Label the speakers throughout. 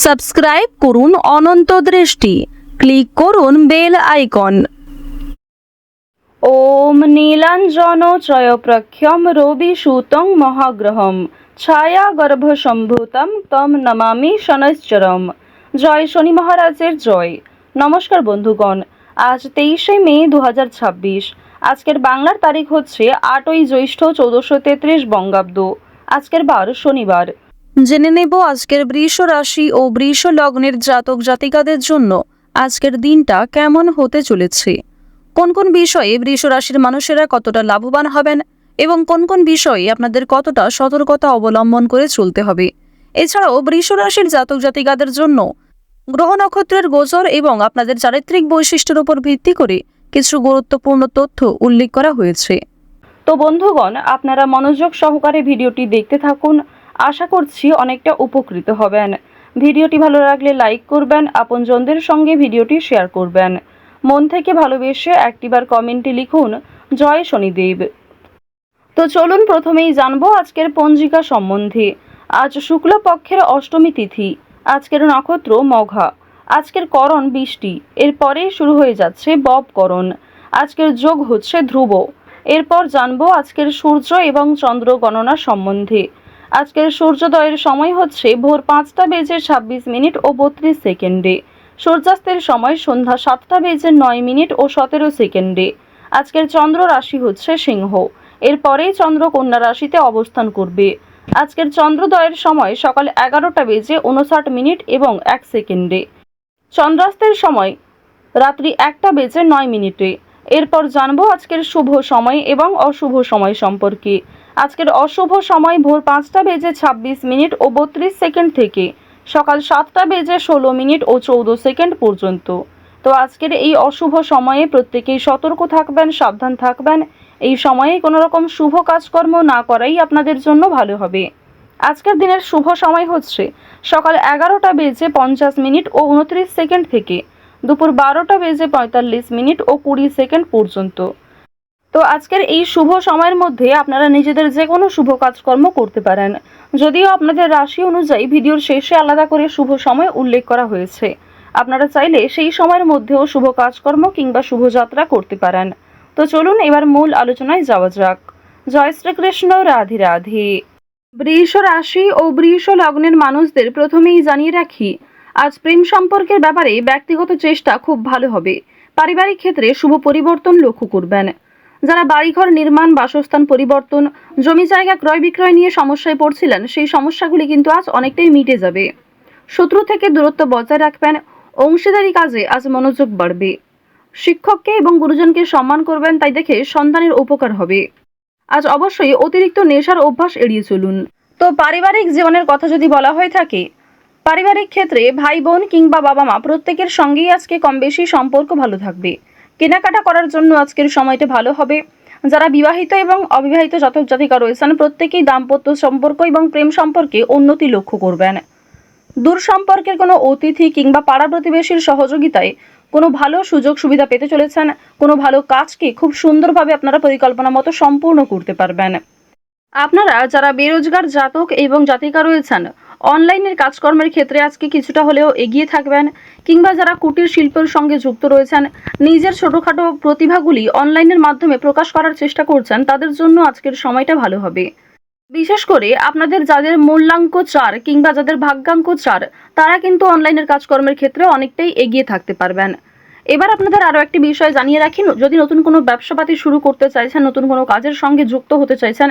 Speaker 1: Subscribe করুন অনন্ত দৃষ্টি, click করুন বেল আইকন। ওম নীলাঞ্জন ত্রয়প্রখ্যম রবি সুতং মহাগ্রহম ছায়া গর্ভ সম্ভূতম তম নমামি শনৈশ্চরম। জয় শনি মহারাজের জয়। নমস্কার বন্ধুগণ, আজ 23শে মে 2026। আজকের বাংলার তারিখ হচ্ছে 8ই জ্যৈষ্ঠ 1433 বঙ্গাব্দ। আজকের বার শনিবার। জেনে নেব আজকের বৃষ রাশি ও বৃষ লগ্নের জাতক জাতিকাদের জন্য আজকের দিনটা কেমন হতে চলেছে, কোন কোন বিষয়ে বৃষ রাশির মানুষেরা কতটা লাভবান হবেন এবং কোন কোন বিষয়ে আপনাদের কতটা সতর্কতা অবলম্বন করে চলতে হবে। এছাড়াও বৃষ রাশির জাতক জাতিকাদের জন্য গ্রহ নক্ষত্রের গোচর এবং আপনাদের চারিত্রিক বৈশিষ্ট্যের উপর ভিত্তি করে কিছু গুরুত্বপূর্ণ তথ্য উল্লেখ করা হয়েছে। তো বন্ধুগণ, আপনারা মনোযোগ সহকারে ভিডিওটি দেখতে থাকুন। আশা করছি অনেকটা উপকৃত হবেন। ভিডিওটি ভালো লাগলে লাইক করবেন, আপনজনদের সঙ্গে ভিডিওটি শেয়ার করবেন। মন থেকে ভালোবেসে একটিবার কমেন্টে লিখুন জয় শনিদেব। তো চলুন প্রথমেই জানবো আজকের পঞ্জিকা সম্বন্ধে। আজ শুক্লপক্ষের অষ্টমী তিথি, আজকের নক্ষত্র মঘা, আজকের করণ বৃষ্টি, এরপরেই শুরু হয়ে যাচ্ছে ববকরণ। আজকের যোগ হচ্ছে ধ্রুব। এরপর জানবো আজকের সূর্য এবং চন্দ্র গণনা সম্বন্ধে। আজকের সূর্যোদয়ের সময় হচ্ছে ভোর 5টা বেজে 26 মিনিট ও 32 সেকেন্ডে। সূর্যাস্তের সময় সন্ধ্যা 7টা বেজে 9 মিনিট ও 17 সেকেন্ডে। আজকের চন্দ্র রাশি হচ্ছে সিংহ। এরপরেই চন্দ্র কন্যা রাশিতে অবস্থান করবে। আজকের চন্দ্রোদয়ের সময় সকাল 11টা বেজে 59 মিনিট এবং 1 সেকেন্ডে। চন্দ্রাস্তের সময় রাত্রি 1টা বেজে 9 মিনিটে। এরপর জানবো আজকের শুভ সময় এবং অশুভ সময় সম্পর্কে। আজকের অশুভ সময় ভোর 5টা বেজে 26 মিনিট ও 32 সেকেন্ড থেকে সকাল 7টা বেজে 16 মিনিট ও 14 সেকেন্ড পর্যন্ত। তো আজকের এই অশুভ সময়ে প্রত্যেকেই সতর্ক থাকবেন, সাবধান থাকবেন। এই সময়ে কোনো রকম শুভ কাজকর্ম না করাই আপনাদের জন্য ভালো হবে। আজকের দিনের শুভ সময় হচ্ছে সকাল 11টা বেজে 50 মিনিট ও 29 সেকেন্ড থেকে দুপুর 12টা বেজে 45 মিনিট ও 20 সেকেন্ড পর্যন্ত। তো আজকের এই শুভ সময়ের মধ্যে আপনারা নিজেদের যে কোনো শুভ কাজকর্ম করতে পারেন, যদিও আপনাদের রাশি অনুযায়ী ভিডিওর শেষে আলাদা করে শুভ সময় উল্লেখ করা হয়েছে। আপনারা চাইলে সেই সময়ের মধ্যেও শুভ কাজকর্ম কিংবা শুভযাত্রা করতে পারেন। তো চলুন এবার মূল আলোচনায় যাওয়া যাক। জয় শ্রীকৃষ্ণ, রাধে রাধে। বৃষ রাশি ও বৃষ লগ্নের মানুষদের প্রথমেই জানিয়ে রাখি, আজ প্রেম সম্পর্কের ব্যাপারে ব্যক্তিগত চেষ্টা খুব ভালো হবে। পারিবারিক ক্ষেত্রে শুভ পরিবর্তন লক্ষ্য করবেন। যারা বাড়িঘর নির্মাণ, বাসস্থান পরিবর্তন, জমি জায়গা ক্রয় বিক্রয় নিয়ে সমস্যায় পড়ছিলেন, সেই সমস্যাগুলি কিন্তু আজ অনেকটাই মিটে যাবে। শত্রু থেকে দূরত্ব বজায় রাখবেন। অংশীদারি কাজে আজ মনোযোগ বাড়বে। শিক্ষককে এবং গুরুজনকে সম্মান করবেন, তাই দেখে সন্তানের উপকার হবে। আজ অবশ্যই অতিরিক্ত নেশার অভ্যাস এড়িয়ে চলুন। তো পারিবারিক জীবনের কথা যদি বলা হয়ে থাকে, পারিবারিক ক্ষেত্রে ভাই বোন কিংবা বাবা মা প্রত্যেকের সঙ্গেই আজকে কম বেশি সম্পর্ক ভালো থাকবে। কেনাকাটা করার জন্য আজকের সময়টা ভালো হবে। যারা বিবাহিত এবং অবিবাহিত জাতক জাতিকা রয়েছেন, প্রত্যেকেই দাম্পত্য সম্পর্ক এবং প্রেম সম্পর্কে উন্নতি লক্ষ্য করবেন। দূর সম্পর্কের কোনো অতিথি কিংবা পাড়া প্রতিবেশীর সহযোগিতায় কোনো ভালো সুযোগ সুবিধা পেতে চলেছেন। কোনো ভালো কাজকে খুব সুন্দরভাবে আপনারা পরিকল্পনা মতো সম্পূর্ণ করতে পারবেন। আপনারা যারা বেরোজগার জাতক এবং জাতিকা রয়েছেন, অনলাইনের কাজকর্মের ক্ষেত্রে আজকে কিছুটা হলেও এগিয়ে থাকবেন। কিংবা যারা কুটির শিল্পের সঙ্গে যুক্ত রয়েছেন, নিজের ছোটোখাটো প্রতিভাগুলি অনলাইনের মাধ্যমে প্রকাশ করার চেষ্টা করছেন, তাদের জন্য আজকের সময়টা ভালো হবে। বিশেষ করে আপনাদের যাদের মূল্যাঙ্ক 4 কিংবা যাদের ভাগ্যাঙ্ক 4, তারা কিন্তু অনলাইনের কাজকর্মের ক্ষেত্রে অনেকটাই এগিয়ে থাকতে পারবেন। এবার আপনাদের আরও একটি বিষয় জানিয়ে রাখি, যদি নতুন কোনো ব্যবসাপাতি শুরু করতে চাইছেন, নতুন কোনো কাজের সঙ্গে যুক্ত হতে চাইছেন,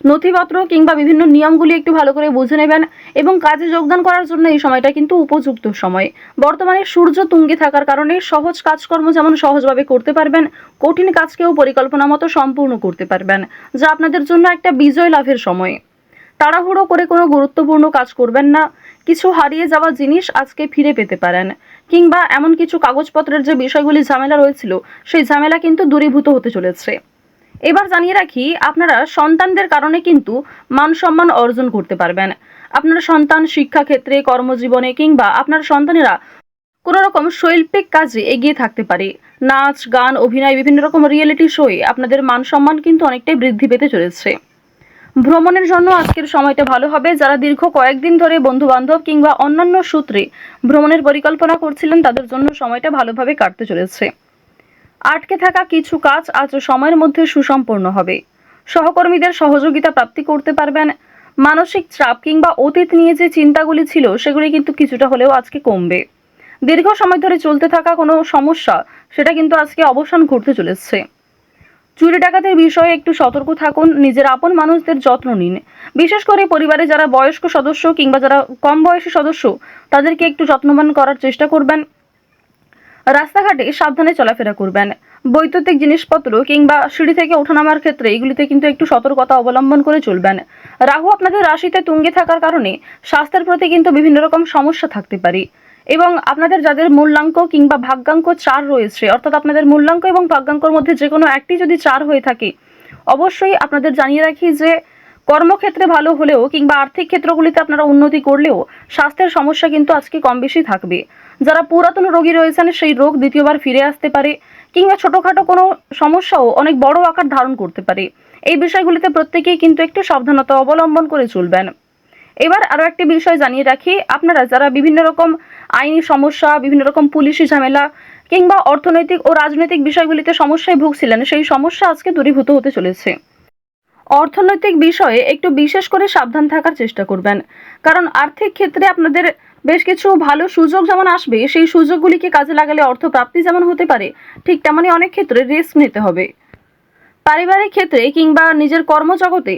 Speaker 1: নথিপত্র কিংবা বিভিন্ন নিয়মগুলি একটু ভালো করে বুঝে নেবেন এবং কাজে যোগদান করার জন্য এই সময়টা কিন্তু উপযুক্ত সময়। বর্তমানে সূর্য তুঙ্গে থাকার কারণে সহজ কাজকর্ম যেমন সহজভাবে করতে পারবেন, কঠিন কাজকেও পরিকল্পনা মতো সম্পূর্ণ করতে পারবেন, যা আপনাদের জন্য একটা বিজয় লাভের সময়। তাড়াহুড়ো করে কোনো গুরুত্বপূর্ণ কাজ করবেন না। কিছু হারিয়ে যাওয়া জিনিস আজকে ফিরে পেতে পারেন, কিংবা এমন কিছু কাগজপত্রের যে বিষয়গুলি ঝামেলা রয়েছিল, সেই ঝামেলা কিন্তু দূরীভূত হতে চলেছে। এবার জানিয়ে রাখি, আপনারা সন্তানদের কারণে কিন্তু মান সম্মান অর্জন করতে পারবেন। আপনার সন্তান শিক্ষাক্ষেত্রে, কর্মজীবনে কিংবা আপনার সন্তানেরা কোনো রকম শৈল্পিক কাজে এগিয়ে থাকতে পারে। নাচ, গান, অভিনয়, বিভিন্ন রকম রিয়েলিটি শোয়ে আপনাদের মান সম্মান কিন্তু অনেকটাই বৃদ্ধি পেতে চলেছে। ভ্রমণের জন্য আজকের সময়টা ভালো হবে। যারা দীর্ঘ কয়েকদিন ধরে বন্ধু বান্ধব কিংবা অন্যান্য সূত্রে ভ্রমণের পরিকল্পনা করছিলেন তাদের জন্য সময়টা ভালোভাবে কাটতে চলেছে। আটকে থাকা কিছু কাজ আজ সময়ের মধ্যে সুসম্পন্ন হবে। সহকর্মীদের সহযোগিতা প্রাপ্তি করতে পারবেন। মানসিক চাপ কিংবা অতীত নিয়ে যে চিন্তাগুলি ছিল সেগুলি কিন্তু কিছুটা হলেও আজকে কমবে। দীর্ঘ সময় ধরে চলতে থাকা কোনো সমস্যা সেটা কিন্তু আজকে অবসান ঘটতে চলেছে। চুরি ডাকাতের বিষয়ে একটু সতর্ক থাকুন। নিজের আপন মানুষদের যত্ন নিন। বিশেষ করে পরিবারে যারা বয়স্ক সদস্য কিংবা যারা কম বয়সী সদস্য তাদেরকে একটু যত্নবান করার চেষ্টা করবেন। রাস্তাঘাটে সাবধানে চলাফেরা করবেন। বৈদ্যুতিক জিনিসপত্র কিংবা সিঁড়ি থেকে ওঠানামার ক্ষেত্রে এগুলিতে কিন্তু একটু সতর্কতা অবলম্বন করে চলবেন। রাহু আপনাদের রাশিতে তুঙ্গে থাকার কারণে স্বাস্থ্যের প্রতি কিন্তু বিভিন্ন রকম সমস্যা থাকতে পারে এবং আপনাদের যাদের মূল্যাঙ্ক কিংবা ভাগ্যাঙ্ক 4 রয়েছে, অর্থাৎ আপনাদের মূল্যাঙ্ক এবং ভাগ্যাঙ্কর মধ্যে যে কোনো একটি যদি 4 হয়ে থাকে, অবশ্যই আপনাদের জানিয়ে রাখি যে কর্মক্ষেত্রে ভালো হলেও কিংবা আর্থিক ক্ষেত্রগুলিতে আপনারা উন্নতি করলেও স্বাস্থ্যের সমস্যা কিন্তু আজকে কম বেশি থাকবে। যারা পুরাতন রোগী রয়েছেন সেই রোগ দ্বিতীয়বার ফিরে আসতে পারে কিংবা ছোটোখাটো কোনো সমস্যাও অনেক বড় আকার ধারণ করতে পারে। এই বিষয়গুলিতে প্রত্যেকেই কিন্তু একটু সাবধানতা অবলম্বন করে চলবেন। এবার আরও একটি বিষয় জানিয়ে রাখি, আপনারা যারা বিভিন্ন রকম আইনি সমস্যা, বিভিন্ন রকম পুলিশি ঝামেলা কিংবা অর্থনৈতিক ও রাজনৈতিক বিষয়গুলিতে সমস্যায় ভুগছিলেন সেই সমস্যা আজকে দূরীভূত হতে চলেছে। অর্থনৈতিক বিষয়ে একটু বিশেষ করে সাবধান থাকার চেষ্টা করবেন, কারণ আর্থিক ক্ষেত্রে আপনাদের বেশ কিছু ভালো সুযোগ যেমন আসবে, সেই সুযোগগুলিকে কাজে লাগালে অর্থ প্রাপ্তি যেমন হতে পারে, ঠিক তেমনই অনেক ক্ষেত্রে রিস্ক নিতে হবে। পারিবারিক ক্ষেত্রে কিংবা নিজের কর্মজগতে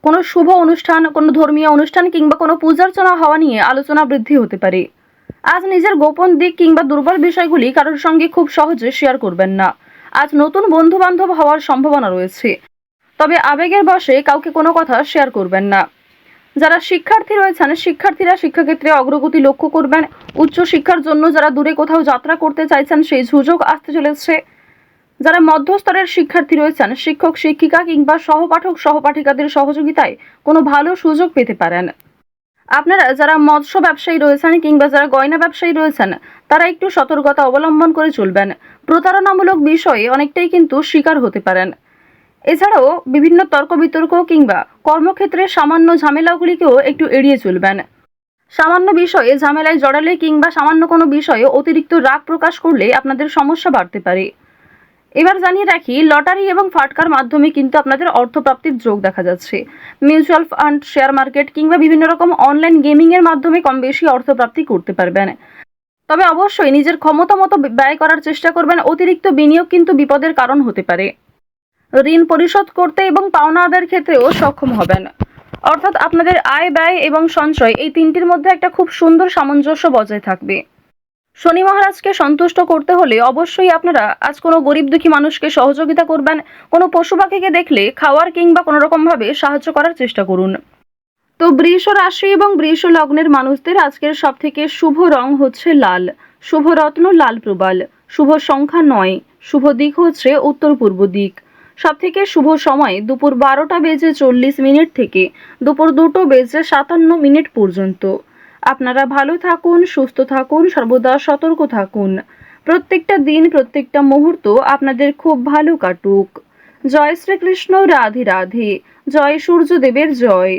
Speaker 1: কোনো শুভ অনুষ্ঠান, কোনো ধর্মীয় অনুষ্ঠান কিংবা কোনো পূজার্চনা হওয়া নিয়ে আলোচনা বৃদ্ধি হতে পারে। আজ নিজের গোপন দিক কিংবা দুর্বল বিষয়গুলি কারোর সঙ্গে খুব সহজে শেয়ার করবেন না। আজ নতুন বন্ধু বান্ধব হওয়ার সম্ভাবনা রয়েছে, তবে আবেগের বশে কাউকে কোনো কথা শেয়ার করবেন না। যারা শিক্ষার্থী রয়েছেন শিক্ষার্থীরা শিক্ষাক্ষেত্রে অগ্রগতি লক্ষ্য করবেন। উচ্চ শিক্ষার জন্য যারা দূরে কোথাও যাত্রা করতে চাইছেন সেই সুযোগ আসতে চলেছে। যারা মধ্যস্তরের শিক্ষার্থী রয়েছেন শিক্ষক শিক্ষিকা কিংবা সহপাঠক সহপাঠিকাদের সহযোগিতায় কোনো ভালো সুযোগ পেতে পারেন। আপনারা যারা মৎস্য ব্যবসায়ী রয়েছেন কিংবা যারা গয়না ব্যবসায়ী রয়েছেন তারা একটু সতর্কতা অবলম্বন করে চলবেন। প্রতারণামূলক বিষয়ে অনেকটাই কিন্তু শিকার হতে পারেন। এছাড়াও বিভিন্ন তর্ক বিতর্ক কিংবা কর্মক্ষেত্রে সামান্য ঝামেলাগুলিকেও একটু এড়িয়ে চলবেন। সামান্য বিষয়ে ঝামেলায় জড়ালে কিংবা সামান্য কোনো বিষয়ে অতিরিক্ত রাগ প্রকাশ করলে আপনাদের সমস্যা বাড়তে পারে। এবার জানিয়ে রাখি, লটারি এবং ফাটকার মাধ্যমে কিন্তু আপনাদের অর্থপ্রাপ্তির যোগ দেখা যাচ্ছে। মিউচুয়াল ফান্ড, শেয়ার মার্কেট কিংবা বিভিন্ন রকম অনলাইন গেমিংয়ের মাধ্যমে কম বেশি অর্থপ্রাপ্তি করতে পারবেন। তবে অবশ্যই নিজের ক্ষমতা মতো ব্যয় করার চেষ্টা করবেন। অতিরিক্ত বিনিয়োগ কিন্তু বিপদের কারণ হতে পারে। ঋণ পরিশোধ করতে এবং পাওনা আদায়ের ক্ষেত্রেও সক্ষম হবেন। অর্থাৎ আপনাদের আয়, ব্যয় এবং সঞ্চয় এই তিনটির মধ্যে একটা খুব সুন্দর সামঞ্জস্য বজায় থাকবে। শনি মহারাজকে সন্তুষ্ট করতে হলে অবশ্যই আপনারা আজ কোনো গরিব দুঃখী মানুষকে সহযোগিতা করবেন। কোনো পশু পাখিকে দেখলে খাওয়ার কিংবা কোনো রকমভাবে সাহায্য করার চেষ্টা করুন। তো বৃষ রাশি এবং বৃষ লগ্নের মানুষদের আজকের সবথেকে শুভ রং হচ্ছে লাল, শুভ রত্ন লাল প্রবাল, শুভ সংখ্যা 9, শুভ দিক হচ্ছে উত্তর পূর্ব দিক। সবথেকে শুভ সময় দুপুর 12:40 থেকে দুপুর 2:57 পর্যন্ত। আপনারা ভালো থাকুন, সুস্থ থাকুন, সর্বদা সতর্ক থাকুন। প্রত্যেকটা দিন, প্রত্যেকটা মুহূর্ত আপনাদের খুব ভালো কাটুক। জয় শ্রীকৃষ্ণ, রাধে রাধে। জয় সূর্যদেবের জয়।